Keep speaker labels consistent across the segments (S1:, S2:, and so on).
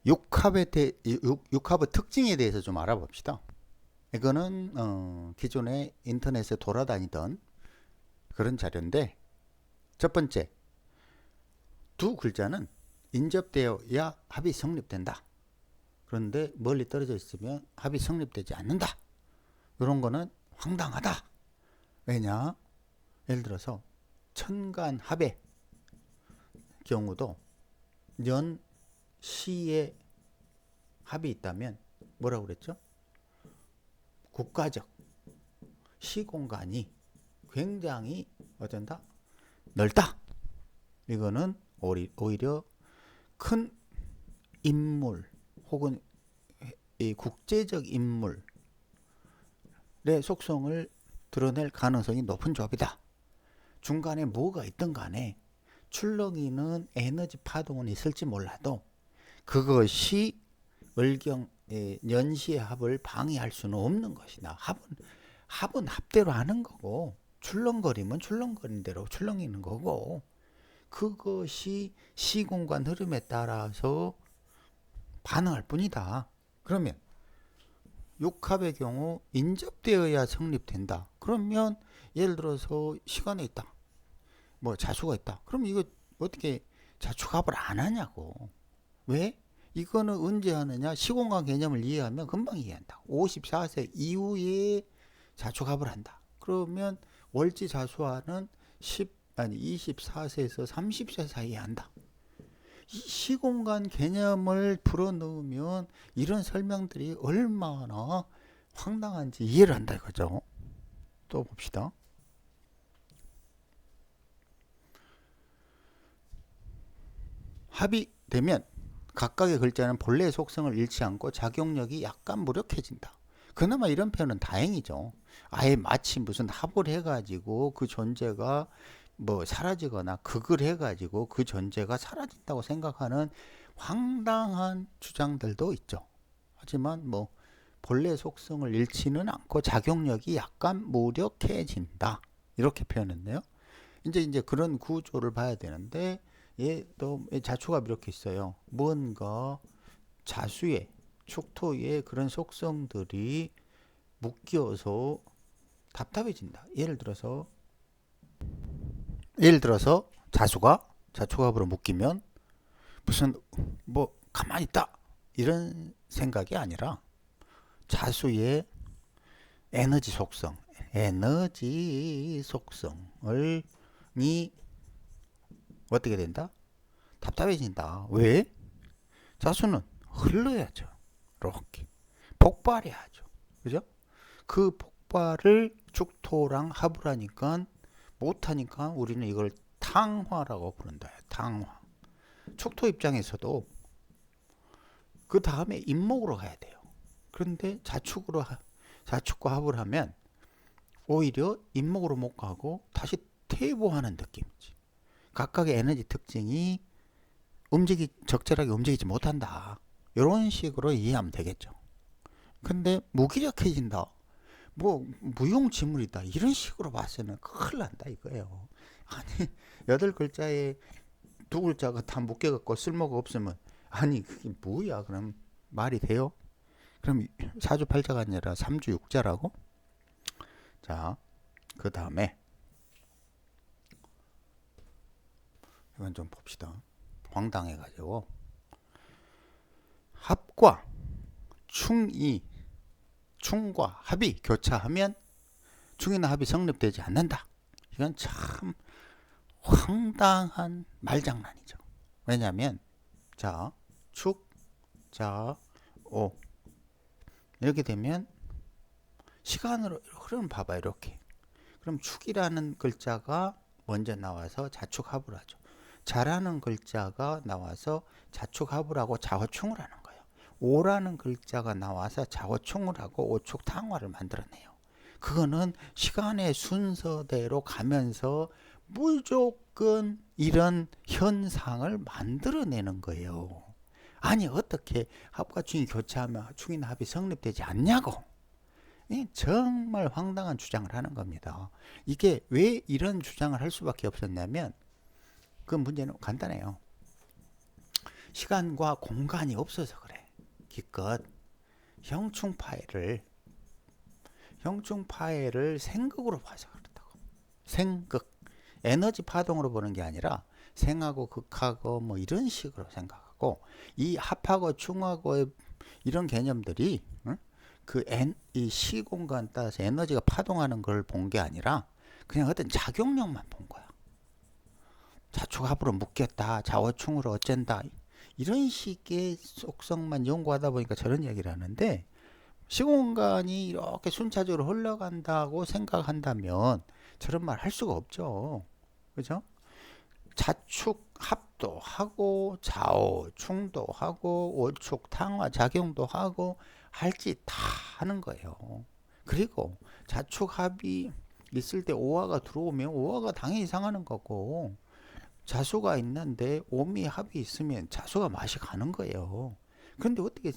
S1: 육합의 특징에 대해서 좀 알아봅시다. 이거는 기존에 인터넷에 돌아다니던 그런 자료인데, 첫 번째, 두 글자는 인접되어야 합이 성립된다. 그런데 멀리 떨어져 있으면 합이 성립되지 않는다. 이런 거는 황당하다. 왜냐? 예를 들어서 천간합의 경우도 년, 시에 합이 있다면 뭐라고 그랬죠? 국가적 시공간이 굉장히 어쩐다? 넓다. 이거는 오히려 큰 인물 혹은 이 국제적 인물의 속성을 드러낼 가능성이 높은 조합이다. 중간에 뭐가 있든 간에 출렁이는 에너지 파동은 있을지 몰라도 그것이 을경 년시의 합을 방해할 수는 없는 것이다. 합은 합대로 하는 거고, 출렁거리면 출렁거리는 대로 출렁이는 거고, 그것이 시공간 흐름에 따라서 반응할 뿐이다. 그러면 육합의 경우 인접되어야 성립된다. 그러면 예를 들어서 시간에 있다. 뭐 자수가 있다. 그럼 이거 어떻게 자축합을 안 하냐고. 왜? 이거는 언제 하느냐? 시공간 개념을 이해하면 금방 이해한다. 54세 이후에 자축합을 한다. 그러면 월지 자수하는 24세에서 30세 사이에 한다. 이 시공간 개념을 불어넣으면 이런 설명들이 얼마나 황당한지 이해를 한다 이거죠. 또 봅시다. 합이 되면 각각의 글자는 본래의 속성을 잃지 않고 작용력이 약간 무력해진다. 그나마 이런 표현은 다행이죠. 아예 마치 무슨 합을 해가지고 그 존재가 뭐 사라지거나 극을 해가지고 그 존재가 사라진다고 생각하는 황당한 주장들도 있죠. 하지만 뭐 본래 속성을 잃지는 않고 작용력이 약간 무력해진다. 이렇게 표현했네요. 이제 그런 구조를 봐야 되는데, 또 자초가 이렇게 있어요. 뭔가 자수의 축토의 그런 속성들이 묶여서 답답해진다. 예를 들어서 자초갑으로 묶이면 무슨 뭐 가만히 있다 이런 생각이 아니라 자수의 에너지 속성을 이 어떻게 된다? 답답해진다. 왜? 자수는 흘러야죠. 이렇게 폭발해야죠. 그죠? 그 폭발을 축토랑 합을 하니까 못하니까 우리는 이걸 탕화라고 부른다. 탕화. 축토 입장에서도 그 다음에 임목으로 가야 돼요. 그런데 자축과 합을 하면 오히려 임목으로 못 가고 다시 퇴보하는 느낌이지. 각각의 에너지 특징이 적절하게 움직이지 못한다. 이런 식으로 이해하면 되겠죠. 근데 무기력해진다. 뭐 무용지물이다. 이런 식으로 봤으면 큰일 난다 이거예요. 아니 8글자에 2글자가 다 묶여갖고 쓸모가 없으면 아니 그게 뭐야. 그럼 말이 돼요? 그럼 사주팔자가 아니라 삼주육자라고? 자, 그 다음에 이건 좀 봅시다. 황당해가지고 합과 충과 합이 교차하면 충이나 합이 성립되지 않는다. 이건 참 황당한 말장난이죠. 왜냐하면 자, 축, 자, 오 이렇게 되면 시간으로 흐름 봐봐 이렇게. 그럼 축이라는 글자가 먼저 나와서 자축합을 하죠. 자라는 글자가 나와서 자축합을 하고 자화충을 하는 거예요. 오라는 글자가 나와서 자화충을 하고 오축탕화를 만들어내요. 그거는 시간의 순서대로 가면서 무조건 이런 현상을 만들어내는 거예요. 아니 어떻게 합과 충이 교차하면 충이나 합이 성립되지 않냐고. 정말 황당한 주장을 하는 겁니다. 이게 왜 이런 주장을 할 수밖에 없었냐면 그 문제는 간단해요. 시간과 공간이 없어서 그래. 기껏 형충 파일을 생극으로 봐서 그렇다고. 생극. 에너지 파동으로 보는 게 아니라 생하고 극하고 뭐 이런 식으로 생각하고, 이 합하고 충하고의 이런 개념들이 이 시공간 따라서 에너지가 파동하는 걸 본 게 아니라 그냥 어떤 작용력만 본 거야. 자축합으로 묶였다, 좌우충으로 어쩐다, 이런 식의 속성만 연구하다 보니까 저런 얘기를 하는데, 시공간이 이렇게 순차적으로 흘러간다고 생각한다면 저런 말 할 수가 없죠. 그죠? 자축 합도 하고 좌우 충도 하고 오축 탕화 작용도 하고 할 짓 다 하는 거예요. 그리고 자축 합이 있을 때 오화가 들어오면 오화가 당연히 상하는 거고, 자수가 있는데 오미 합이 있으면 자수가 맛이 가는 거예요. 그런데 어떻게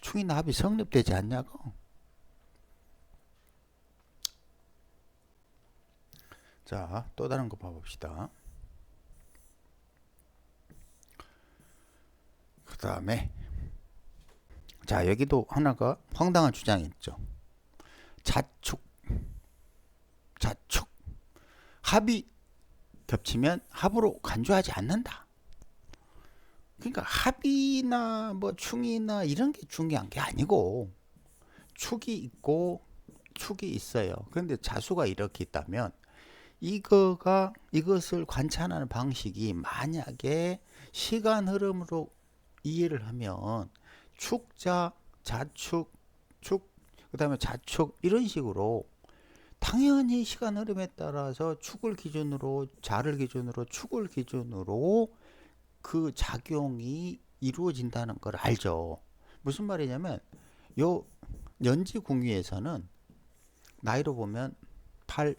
S1: 충이나 합이 성립되지 않냐고. 자, 또 다른 거 봐봅시다. 그 다음에 자, 여기도 하나가 황당한 주장이 있죠. 자축 합이 겹치면 합으로 간주하지 않는다. 그러니까 합이나 뭐 충이나 이런 게 중요한 게 아니고, 축이 있고 축이 있어요. 그런데 자수가 이렇게 있다면 이것을 관찰하는 방식이 만약에 시간 흐름으로 이해를 하면 축자, 자축, 그다음에 자축 이런 식으로 당연히 시간 흐름에 따라서 축을 기준으로, 자를 기준으로, 축을 기준으로 그 작용이 이루어진다는 걸 알죠. 무슨 말이냐면 요 연지궁위에서는 나이로 보면 8,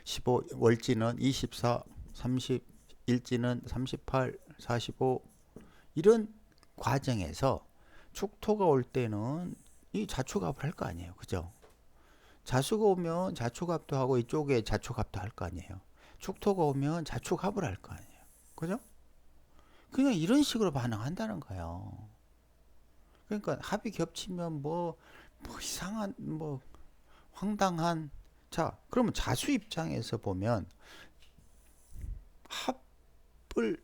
S1: 15, 월지는 24, 30, 일지는 38, 45 이런 과정에서 축토가 올 때는 이 자축합을 할 거 아니에요. 그죠? 자수가 오면 자축합도 하고 이쪽에 자축합도 할 거 아니에요. 축토가 오면 자축합을 할 거 아니에요. 그죠? 그냥 이런 식으로 반응한다는 거예요. 그러니까 합이 겹치면 뭐 이상한 뭐 황당한. 자, 그러면 자수 입장에서 보면 합을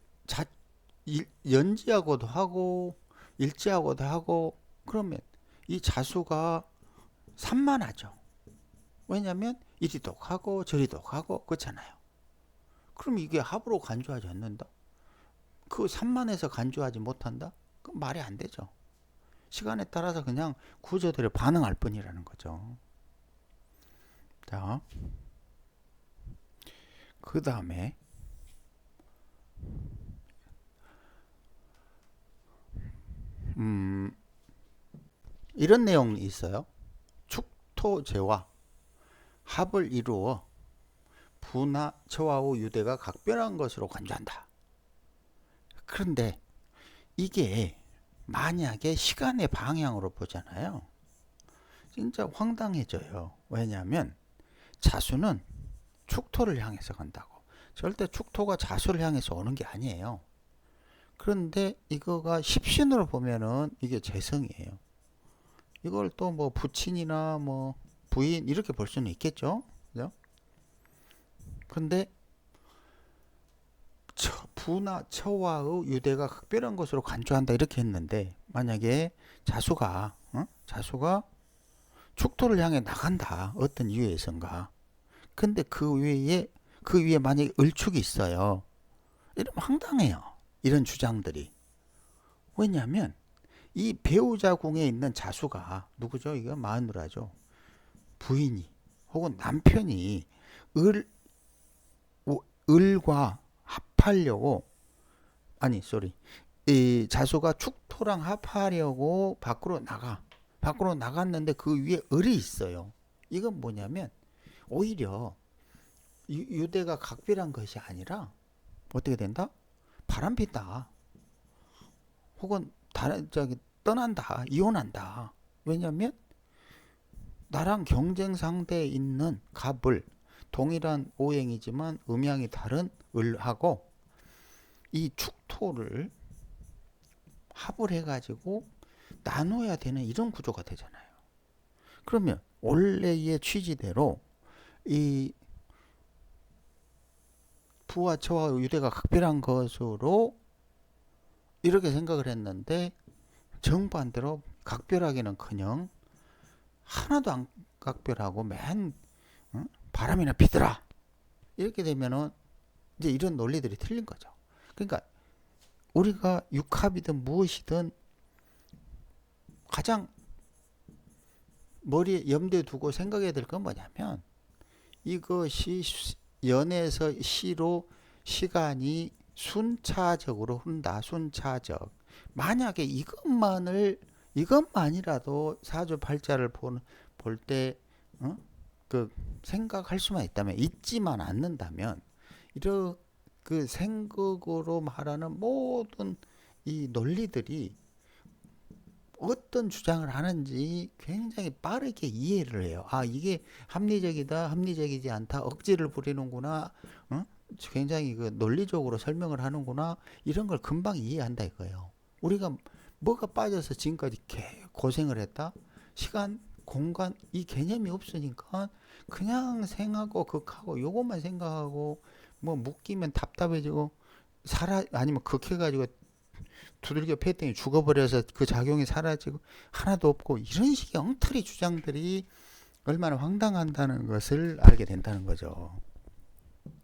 S1: 연지하고도 하고 일지하고도 하고 그러면 이 자수가 산만하죠. 왜냐면 이리도 가고 저리도 가고 그렇잖아요. 그럼 이게 합으로 간주하지 않는다? 그 산만해서 간주하지 못한다? 그건 말이 안 되죠. 시간에 따라서 그냥 구조대로 반응할 뿐이라는 거죠. 자, 그 다음에 이런 내용이 있어요. 축토제와 합을 이루어 부나 처와우 유대가 각별한 것으로 간주한다. 그런데 이게 만약에 시간의 방향으로 보잖아요. 진짜 황당해져요. 왜냐하면 자수는 축토를 향해서 간다고. 절대 축토가 자수를 향해서 오는 게 아니에요. 그런데 이거가 십신으로 보면은 이게 재성이에요. 이걸 또 뭐 부친이나 뭐 부인 이렇게 볼 수는 있겠죠. 그죠? 근데 부나 처와의 유대가 각별한 것으로 간주한다 이렇게 했는데, 만약에 자수가 축토를 향해 나간다, 어떤 이유에선가. 근데 그 위에 만약에 을축이 있어요. 이러면 황당해요. 이런 주장들이. 왜냐하면 이 배우자 궁에 있는 자수가 누구죠? 이거 마누라죠. 부인이 혹은 남편이 을과 합하려고, 이 자수가 축토랑 합하려고 밖으로 나갔는데 그 위에 을이 있어요. 이건 뭐냐면 오히려 유대가 각별한 것이 아니라 어떻게 된다? 바람핀다. 혹은 떠난다. 이혼한다. 왜냐면 나랑 경쟁 상대에 있는 갑을, 동일한 오행이지만 음양이 다른 을하고 이 축토를 합을 해가지고 나눠야 되는 이런 구조가 되잖아요. 그러면 원래의 취지대로 이 부와 처와 유대가 각별한 것으로 이렇게 생각을 했는데 정반대로 각별하기는커녕 하나도 안 각별하고 맨 바람이나 피더라 이렇게 되면은 이제 이런 논리들이 틀린 거죠. 그러니까 우리가 육합이든 무엇이든 가장 머리에 염두에 두고 생각해야 될 건 뭐냐면 이것이 연에서 시로 시간이 순차적으로 흐른다. 순차적. 만약에 이것만이라도 사주팔자를 볼 때 그 생각할 수만 있다면 잊지만 않는다면 이런 그 생각으로 말하는 모든 이 논리들이 어떤 주장을 하는지 굉장히 빠르게 이해를 해요. 아, 이게 합리적이다, 합리적이지 않다, 억지를 부리는구나, 굉장히 그 논리적으로 설명을 하는구나, 이런 걸 금방 이해한다 이거예요. 우리가 뭐가 빠져서 지금까지 고생을 했다? 시간, 공간, 이 개념이 없으니까 그냥 생하고 극하고 요것만 생각하고 뭐 묶이면 답답해지고 아니면 극해가지고 두들겨 패더니 죽어버려서 그 작용이 사라지고 하나도 없고 이런 식의 엉터리 주장들이 얼마나 황당한다는 것을 알게 된다는 거죠.